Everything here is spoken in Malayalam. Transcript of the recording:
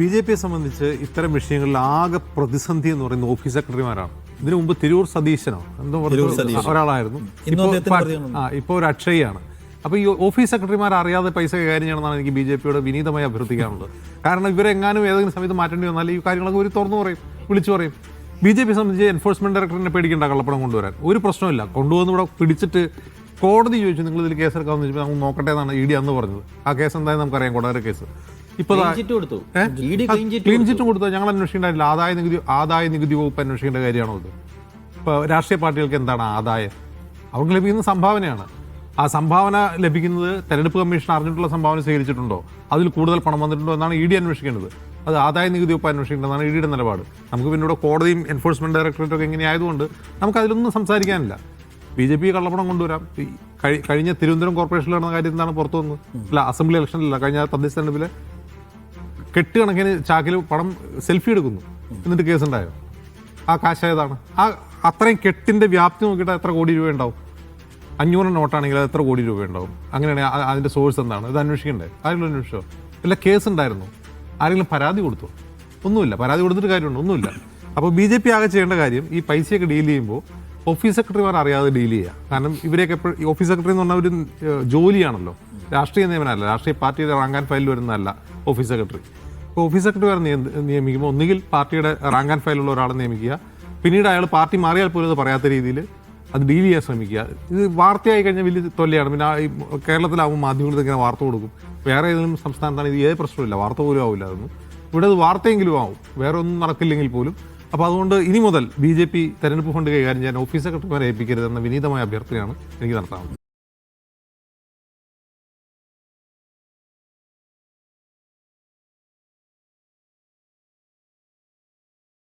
ബി.ജെ.പിയെ സംബന്ധിച്ച് ഇത്തരം വിഷയങ്ങളിൽ ആകെ പ്രതിസന്ധി എന്ന് പറയുന്നത് ഓഫീസ് സെക്രട്ടറിമാരാണ്. ഇതിനു മുമ്പ് തിരൂർ സതീശനോ എന്തോ ഒരാളായിരുന്നു, ഇപ്പോൾ ഒരു അക്ഷയാണ്. അപ്പോൾ ഈ ഓഫീസ് സെക്രട്ടറിമാർ അറിയാതെ പൈസ കൈകാര്യം ചെയ്യണമെന്നാണ് എനിക്ക് ബി.ജെ.പിയോട് വിനീതമായി അഭ്യർത്ഥിക്കാനുള്ളത്. കാരണം ഇവരെങ്ങാനും ഏതെങ്കിലും സമയത്ത് മാറ്റേണ്ടി വന്നാൽ ഈ കാര്യങ്ങളൊക്കെ ഒരു തുറന്നു പറയും, വിളിച്ചു പറയും. ബി.ജെ.പിയെ സംബന്ധിച്ച് എൻഫോഴ്സ്മെന്റ് ഡയറക്ടറിനെ പേടിക്കേണ്ട കള്ളപ്പണം കൊണ്ടുവരാൻ ഒരു പ്രശ്നമില്ല. കൊണ്ടുവന്ന് ഇവിടെ പിടിച്ചിട്ട് കോടതി ചോദിച്ചു നിങ്ങൾ ഇതിൽ കേസെടുക്കാമെന്ന് ചോദിച്ചാൽ നമുക്ക് നോക്കട്ടെ എന്നാണ് ഇ ഡി അന്ന് പറഞ്ഞത്. ആ കേസ് എന്തായാലും നമുക്കറിയാം, കൊടകര കേസ്. ഇപ്പോൾ ക്ലീൻ ചിറ്റും കൊടുത്തു, ഞങ്ങൾ അന്വേഷിക്കേണ്ടതില്ല. ആദായ നികുതി വകുപ്പ് അന്വേഷിക്കേണ്ട കാര്യമാണോ ഇത്? ഇപ്പോൾ രാഷ്ട്രീയ പാർട്ടികൾക്ക് എന്താണ് ആദായം? അവർക്ക് ലഭിക്കുന്ന സംഭാവനയാണ്. ആ സംഭാവന ലഭിക്കുന്നത് തെരഞ്ഞെടുപ്പ് കമ്മീഷൻ അറിഞ്ഞിട്ടുള്ള സംഭാവന സ്വീകരിച്ചിട്ടുണ്ടോ, അതിൽ കൂടുതൽ പണം വന്നിട്ടുണ്ടോ എന്നാണ് ഇ ഡി അന്വേഷിക്കേണ്ടത്. അത് ആദായ നികുതി വകുപ്പ് അന്വേഷിക്കേണ്ടതാണ് ഇ ഡിയുടെ നിലപാട്. നമുക്ക് പിന്നീട് കോടതിയും എൻഫോഴ്സ്മെന്റ് ഡയറക്ടറേറ്റും ഒക്കെ ഇങ്ങനെ ആയതുകൊണ്ട് നമുക്ക് അതിലൊന്നും സംസാരിക്കാനില്ല. ബി.ജെ.പി കള്ളപ്പണം കൊണ്ടുവരാം. കഴിഞ്ഞ തിരുവനന്തപുരം കോർപ്പറേഷനിൽ നടന്ന കാര്യം എന്താണ് പുറത്തു വന്നത്? അല്ല, അസംബ്ലി ഇലക്ഷനിലല്ല, കഴിഞ്ഞ തദ്ദേശ തെരഞ്ഞെടുപ്പിലെ കെട്ടുകണക്കിന് ചാക്കിൽ പണം സെൽഫി എടുക്കുന്നു, എന്നിട്ട് കേസുണ്ടായോ? ആ കാശായതാണ്. ആ അത്രയും കെട്ടിൻ്റെ വ്യാപ്തി നോക്കിയിട്ട് എത്ര കോടി രൂപ ഉണ്ടാവും? 500 നോട്ടാണെങ്കിൽ അത് എത്ര കോടി രൂപ ഉണ്ടാവും? അങ്ങനെയാണെങ്കിൽ അതിൻ്റെ സോഴ്സ് എന്താണ്? ഇത് അന്വേഷിക്കണ്ടേ? ആരെങ്കിലും അന്വേഷിച്ചോ? ഇല്ല, കേസ് ഉണ്ടായിരുന്നു, ആരെങ്കിലും പരാതി കൊടുത്തോ? ഒന്നുമില്ല. പരാതി കൊടുത്തിട്ട് കാര്യമുണ്ടോ? ഒന്നുമില്ല. അപ്പോൾ ബി.ജെ.പി ആകെ ചെയ്യേണ്ട കാര്യം ഈ പൈസയൊക്കെ ഡീൽ ചെയ്യുമ്പോൾ ഓഫീസ് സെക്രട്ടറിമാർ അറിയാതെ ഡീൽ ചെയ്യുക. കാരണം ഇവരെയൊക്കെ എപ്പോഴും ഈ ഓഫീസ് സെക്രട്ടറി എന്ന് പറഞ്ഞാൽ ഒരു ജോലിയാണല്ലോ, രാഷ്ട്രീയ നിയമനമല്ല, രാഷ്ട്രീയ പാർട്ടിയുടെ റാങ്ക് ആൻഡ് ഫയലിൽ വരുന്നതല്ല ഓഫീസ് സെക്രട്ടറി. അപ്പോൾ ഓഫീസ് സെക്രട്ടറിമാർ നിയമിക്കുമ്പോൾ ഒന്നുകിൽ പാർട്ടിയുടെ റാങ്ക് ആൻഡ് ഫയലുള്ള ഒരാളെ നിയമിക്കുക, പിന്നീട് അയാൾ പാർട്ടി മാറിയാൽ പോലും അത് പറയാത്ത രീതിയിൽ അത് ഡീൽ ചെയ്യാൻ ശ്രമിക്കുക. ഇത് വാർത്തയായി കഴിഞ്ഞാൽ വലിയ തൊല്ലയാണ്. പിന്നെ ഈ കേരളത്തിലാവുമ്പോൾ മാധ്യമങ്ങളിൽ ഇങ്ങനെ വാർത്ത കൊടുക്കും. വേറെ ഏതെങ്കിലും സംസ്ഥാനത്താണ് ഇത് ഏത് പ്രശ്നമില്ല, വാർത്ത പോലും ആവില്ല. അതൊന്നും ഇവിടെ അത് വാർത്തയെങ്കിലും ആവും, വേറെ ഒന്നും നടക്കില്ലെങ്കിൽ പോലും. അപ്പോൾ അതുകൊണ്ട് ഇനി മുതൽ ബി.ജെ.പി തെരഞ്ഞെടുപ്പ് ഫണ്ട് കൈകാര്യം ചെയ്യാൻ ഓഫീസ് സെക്രട്ടറിമാരെ ഏൽപ്പിക്കരുതെന്ന വിനീതമായ അഭ്യർത്ഥനയാണ് എനിക്ക് നടത്താവുന്നത്.